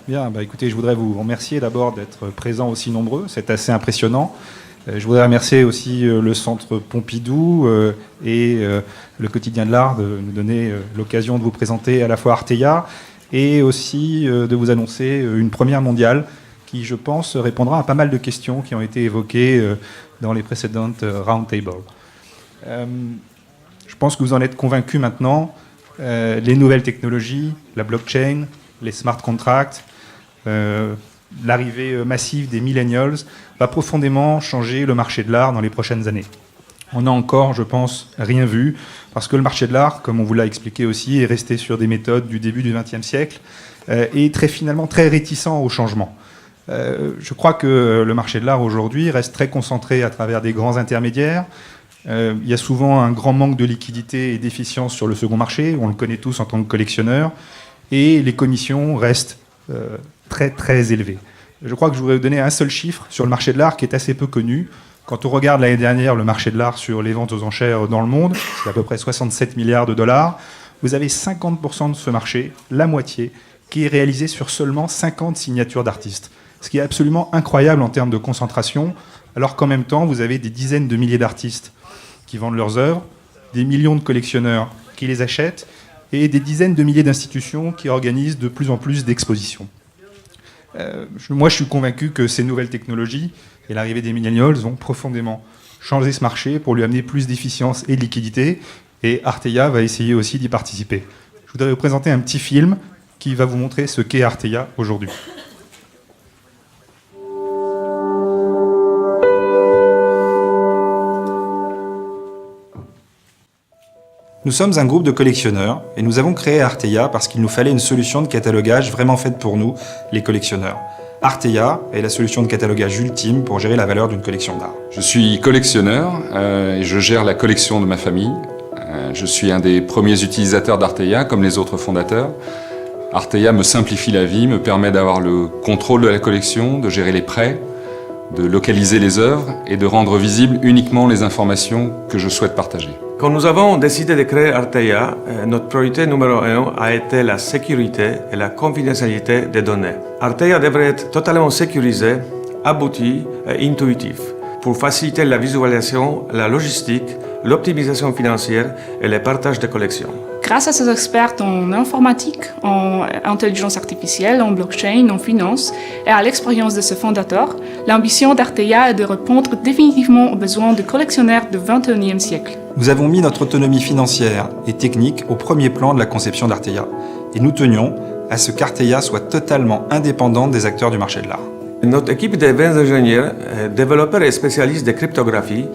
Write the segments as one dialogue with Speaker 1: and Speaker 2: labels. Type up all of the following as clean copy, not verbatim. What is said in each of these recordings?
Speaker 1: Bien, écoutez, je voudrais vous remercier d'abord d'être présents aussi nombreux, c'est assez impressionnant. Je voudrais remercier aussi le Centre Pompidou et le Quotidien de l'Art de nous donner l'occasion de vous présenter à la fois Arteia et aussi de vous annoncer une première mondiale qui, je pense, répondra à pas mal de questions qui ont été évoquées dans les précédentes roundtables. Je pense que vous en êtes convaincus maintenant, les nouvelles technologies, la blockchain, les smart contracts, l'arrivée massive des millennials va profondément changer le marché de l'art dans les prochaines années. On n'a encore, je pense, rien vu, parce que le marché de l'art, comme on vous l'a expliqué aussi, est resté sur des méthodes du début du XXe siècle et finalement très réticent au changement. Je crois que le marché de l'art aujourd'hui reste très concentré à travers des grands intermédiaires. Il y a souvent un grand manque de liquidité et d'efficience sur le second marché, on le connaît tous en tant que collectionneur, et les commissions restent très très élevées. Je crois que je voudrais vous donner un seul chiffre sur le marché de l'art qui est assez peu connu. Quand on regarde l'année dernière le marché de l'art sur les ventes aux enchères dans le monde, c'est à peu près 67 milliards de dollars, vous avez 50% de ce marché, la moitié, qui est réalisé sur seulement 50 signatures d'artistes. Ce qui est absolument incroyable en termes de concentration, alors qu'en même temps, vous avez des dizaines de milliers d'artistes qui vendent leurs œuvres, des millions de collectionneurs qui les achètent, et des dizaines de milliers d'institutions qui organisent de plus en plus d'expositions. Moi, je suis convaincu que ces nouvelles technologies et l'arrivée des millennials vont profondément changer ce marché pour lui amener plus d'efficience et de liquidité, et Arteia va essayer aussi d'y participer. Je voudrais vous présenter un petit film qui va vous montrer ce qu'est Arteia aujourd'hui. Nous sommes un groupe de collectionneurs et nous avons créé Arteia parce qu'il nous fallait une solution de catalogage vraiment faite pour nous, les collectionneurs. Arteia est la solution de catalogage ultime pour gérer la valeur d'une collection d'art.
Speaker 2: Je suis collectionneur et je gère la collection de ma famille. Je suis un des premiers utilisateurs d'Arteia, comme les autres fondateurs. Arteia me simplifie la vie, me permet d'avoir le contrôle de la collection, de gérer les prêts, de localiser les œuvres et de rendre visibles uniquement les informations que je souhaite partager.
Speaker 3: Quand nous avons décidé de créer Arteia, notre priorité numéro 1 a été la sécurité et la confidentialité des données. Arteia devrait être totalement sécurisé, abouti et intuitif pour faciliter la visualisation, la logistique, l'optimisation financière et le partage des collections.
Speaker 4: Grâce à ces experts en informatique, en intelligence artificielle, en blockchain, en finance et à l'expérience de ce fondateur, l'ambition d'Arteia est de répondre définitivement aux besoins des collectionneurs du XXIe siècle.
Speaker 1: Nous avons mis notre autonomie financière et technique au premier plan de la conception d'Arteia. Et nous tenions à ce qu'Arteia soit totalement indépendante des acteurs du marché de l'art.
Speaker 3: Notre équipe de 20 ingénieurs, développeurs et spécialistes de cryptographie,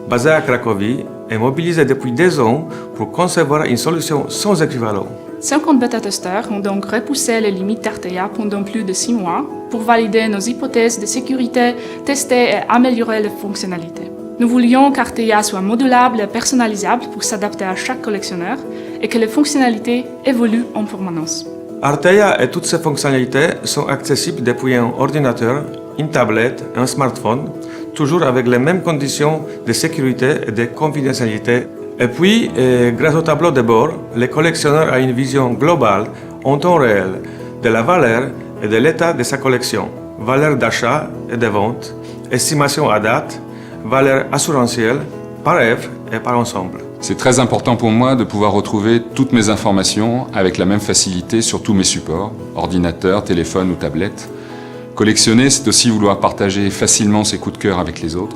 Speaker 3: basée à Cracovie, est mobilisée depuis 2 ans pour concevoir une solution sans équivalent.
Speaker 4: 50 bêta-testeurs ont donc repoussé les limites d'Arteia pendant plus de 6 mois pour valider nos hypothèses de sécurité, tester et améliorer les fonctionnalités. Nous voulions qu'Arteia soit modulable et personnalisable pour s'adapter à chaque collectionneur et que les fonctionnalités évoluent en permanence.
Speaker 3: Arteia et toutes ses fonctionnalités sont accessibles depuis un ordinateur, une tablette, un smartphone, toujours avec les mêmes conditions de sécurité et de confidentialité. Et puis, grâce au tableau de bord, le collectionneur a une vision globale, en temps réel, de la valeur et de l'état de sa collection. Valeur d'achat et de vente, estimation à date, valeur assurantielle, par œuvre et par ensemble.
Speaker 2: C'est très important pour moi de pouvoir retrouver toutes mes informations avec la même facilité sur tous mes supports, ordinateur, téléphone ou tablette. Collectionner, c'est aussi vouloir partager facilement ses coups de cœur avec les autres.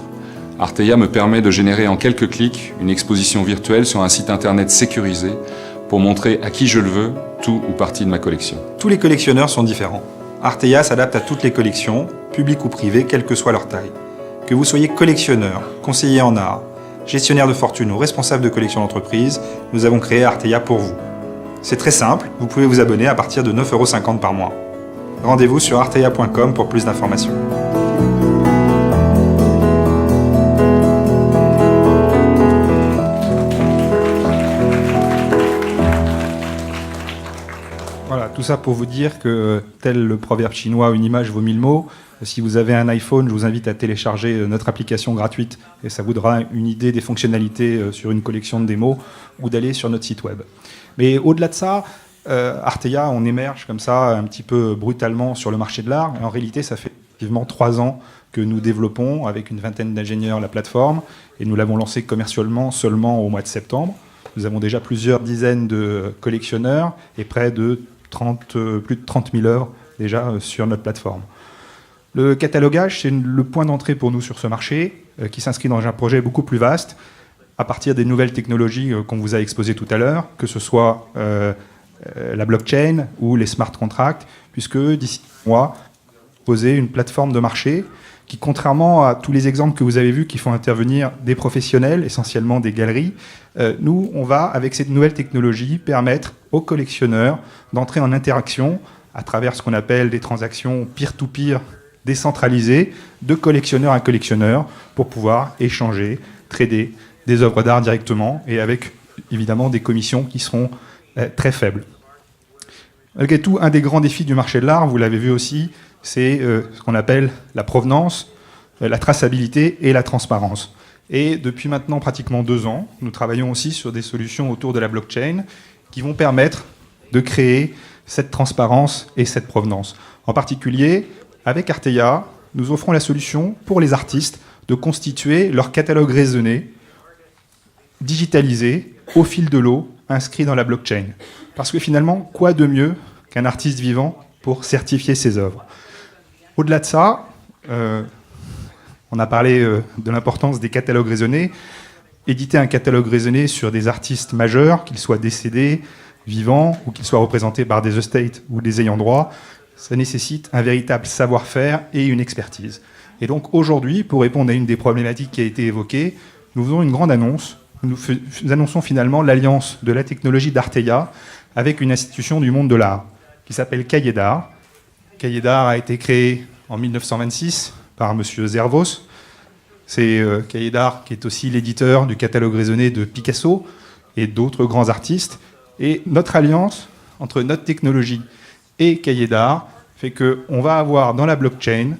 Speaker 2: Arteia me permet de générer en quelques clics une exposition virtuelle sur un site internet sécurisé pour montrer à qui je le veux tout ou partie de ma collection.
Speaker 1: Tous les collectionneurs sont différents. Arteia s'adapte à toutes les collections, publiques ou privées, quelle que soit leur taille. Que vous soyez collectionneur, conseiller en art, gestionnaire de fortune ou responsable de collection d'entreprise, nous avons créé Arteia pour vous. C'est très simple, vous pouvez vous abonner à partir de 9,50 € par mois. Rendez-vous sur arteia.com pour plus d'informations. Voilà, tout ça pour vous dire que, tel le proverbe chinois, une image vaut 1000 mots. Si vous avez un iPhone, je vous invite à télécharger notre application gratuite et ça vous donnera une idée des fonctionnalités sur une collection de démos ou d'aller sur notre site web. Mais au-delà de ça, Arteia, on émerge comme ça un petit peu brutalement sur le marché de l'art. En réalité, ça fait effectivement 3 ans que nous développons avec une vingtaine d'ingénieurs la plateforme et nous l'avons lancée commercialement seulement au mois de septembre. Nous avons déjà plusieurs dizaines de collectionneurs et près de plus de 30 000 œuvres déjà sur notre plateforme. Le catalogage, c'est le point d'entrée pour nous sur ce marché qui s'inscrit dans un projet beaucoup plus vaste à partir des nouvelles technologies qu'on vous a exposées tout à l'heure, que ce soit la blockchain ou les smart contracts, puisque d'ici 1 mois, poser une plateforme de marché qui, contrairement à tous les exemples que vous avez vus qui font intervenir des professionnels, essentiellement des galeries, nous, on va, avec cette nouvelle technologie, permettre aux collectionneurs d'entrer en interaction à travers ce qu'on appelle des transactions peer-to-peer décentralisées, de collectionneur à collectionneur, pour pouvoir échanger, trader des œuvres d'art directement, et avec évidemment des commissions qui seront très faibles. Malgré tout, un des grands défis du marché de l'art, vous l'avez vu aussi, c'est ce qu'on appelle la provenance, la traçabilité et la transparence. Et depuis maintenant pratiquement 2 ans, nous travaillons aussi sur des solutions autour de la blockchain qui vont permettre de créer cette transparence et cette provenance. En particulier, avec Arteia, nous offrons la solution pour les artistes de constituer leur catalogue raisonné, digitalisé, au fil de l'eau, inscrit dans la blockchain. Parce que finalement, quoi de mieux qu'un artiste vivant pour certifier ses œuvres? Au-delà de ça, on a parlé de l'importance des catalogues raisonnés. Éditer un catalogue raisonné sur des artistes majeurs, qu'ils soient décédés, vivants, ou qu'ils soient représentés par des estates ou des ayants droit, ça nécessite un véritable savoir-faire et une expertise. Et donc aujourd'hui, pour répondre à une des problématiques qui a été évoquée, nous faisons une grande annonce. Nous annonçons finalement l'alliance de la technologie d'Arteia avec une institution du monde de l'art qui s'appelle Cahiers d'Art. Cahiers d'Art a été créé en 1926 par M. Zervos. C'est Cahiers d'Art qui est aussi l'éditeur du catalogue raisonné de Picasso et d'autres grands artistes. Et notre alliance entre notre technologie et Cahiers d'Art fait qu'on va avoir dans la blockchain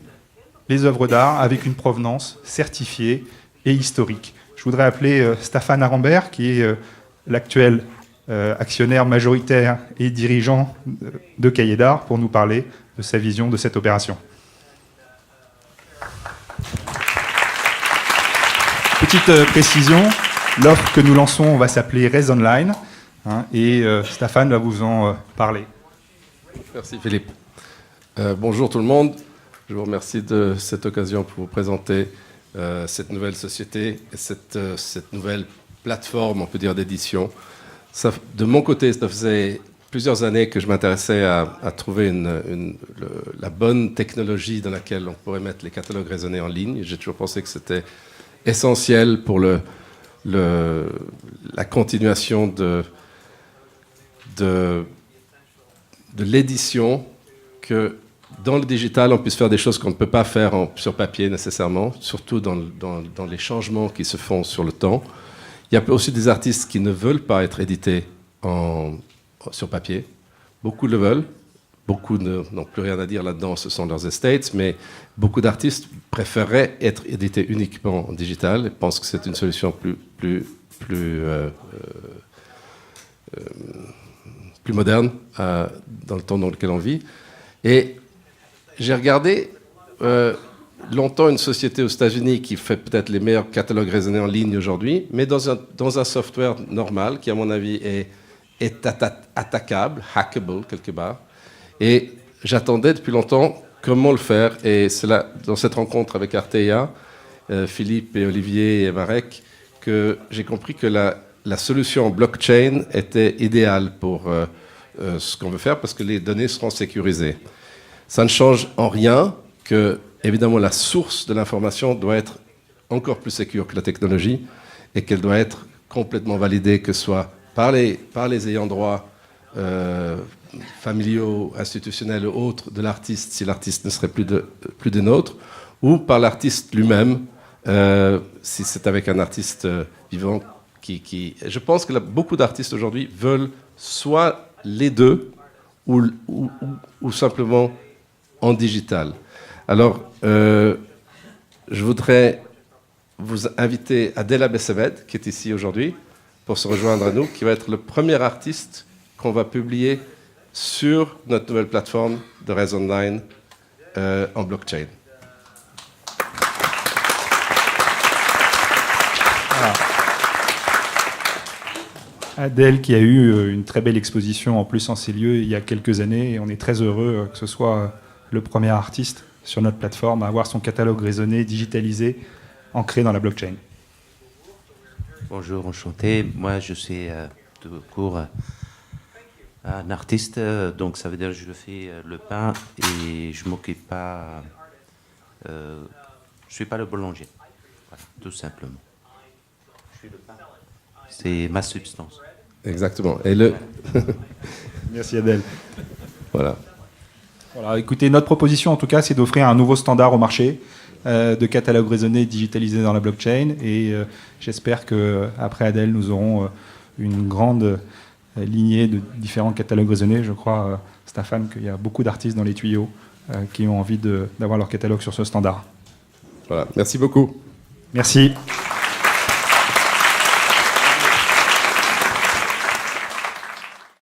Speaker 1: les œuvres d'art avec une provenance certifiée et historique. Je voudrais appeler Stéphane Arambert, qui est l'actuel actionnaire majoritaire et dirigeant de Cahiers d'Art, pour nous parler de sa vision de cette opération. Petite précision, l'offre que nous lançons va s'appeler Raise Online, et Stéphane va vous en parler.
Speaker 5: Merci Philippe. Bonjour tout le monde. Je vous remercie de cette occasion pour vous présenter cette nouvelle société et cette nouvelle plateforme, on peut dire, d'édition. De mon côté, ça faisait plusieurs années que je m'intéressais à trouver la bonne technologie dans laquelle on pourrait mettre les catalogues raisonnés en ligne. J'ai toujours pensé que c'était essentiel pour la continuation de l'édition, que dans le digital, on puisse faire des choses qu'on ne peut pas faire sur papier nécessairement, surtout dans les changements qui se font sur le temps. Il y a aussi des artistes qui ne veulent pas être édités sur papier. Beaucoup le veulent. Beaucoup n'ont plus rien à dire là-dedans, ce sont leurs estates, mais beaucoup d'artistes préféreraient être édités uniquement en digital et pensent que c'est une solution plus moderne dans le temps dans lequel on vit. Et j'ai regardé longtemps une société aux États-Unis qui fait peut-être les meilleurs catalogues raisonnés en ligne aujourd'hui, mais dans un software normal qui, à mon avis, est attaquable, hackable quelque part. Et j'attendais depuis longtemps comment le faire. Et c'est là, dans cette rencontre avec Arteia, Philippe et Olivier et Marek, que j'ai compris que la solution blockchain était idéale pour ce qu'on veut faire, parce que les données seront sécurisées. Ça ne change en rien que, évidemment, la source de l'information doit être encore plus sécure que la technologie et qu'elle doit être complètement validée, que ce soit par les ayants droit familiaux, institutionnels ou autres de l'artiste, si l'artiste ne serait plus des nôtres, ou par l'artiste lui-même, si c'est avec un artiste vivant. Je pense que beaucoup d'artistes aujourd'hui veulent soit les deux ou simplement en digital. Alors, je voudrais vous inviter Adel Abessemed, qui est ici aujourd'hui, pour se rejoindre à nous, qui va être le premier artiste qu'on va publier sur notre nouvelle plateforme de Res Online en blockchain.
Speaker 1: Adèle qui a eu une très belle exposition en plus en ces lieux il y a quelques années et on est très heureux que ce soit le premier artiste sur notre plateforme à avoir son catalogue raisonné, digitalisé, ancré dans la blockchain.
Speaker 6: Bonjour, enchanté. Moi, je suis tout court un artiste, donc ça veut dire que je fais le pain et je m'occupe pas. Je suis pas le boulanger, voilà, tout simplement. Je suis le pain. C'est ma substance.
Speaker 5: Exactement. Et
Speaker 1: Merci Adèle.
Speaker 5: Voilà.
Speaker 1: Voilà, écoutez, notre proposition en tout cas, c'est d'offrir un nouveau standard au marché de catalogue raisonné digitalisé dans la blockchain. Et j'espère qu'après Adèle, nous aurons une grande lignée de différents catalogues raisonnés. Je crois, Stéphane, qu'il y a beaucoup d'artistes dans les tuyaux qui ont envie d'avoir leur catalogue sur ce standard.
Speaker 5: Voilà. Merci beaucoup.
Speaker 1: Merci.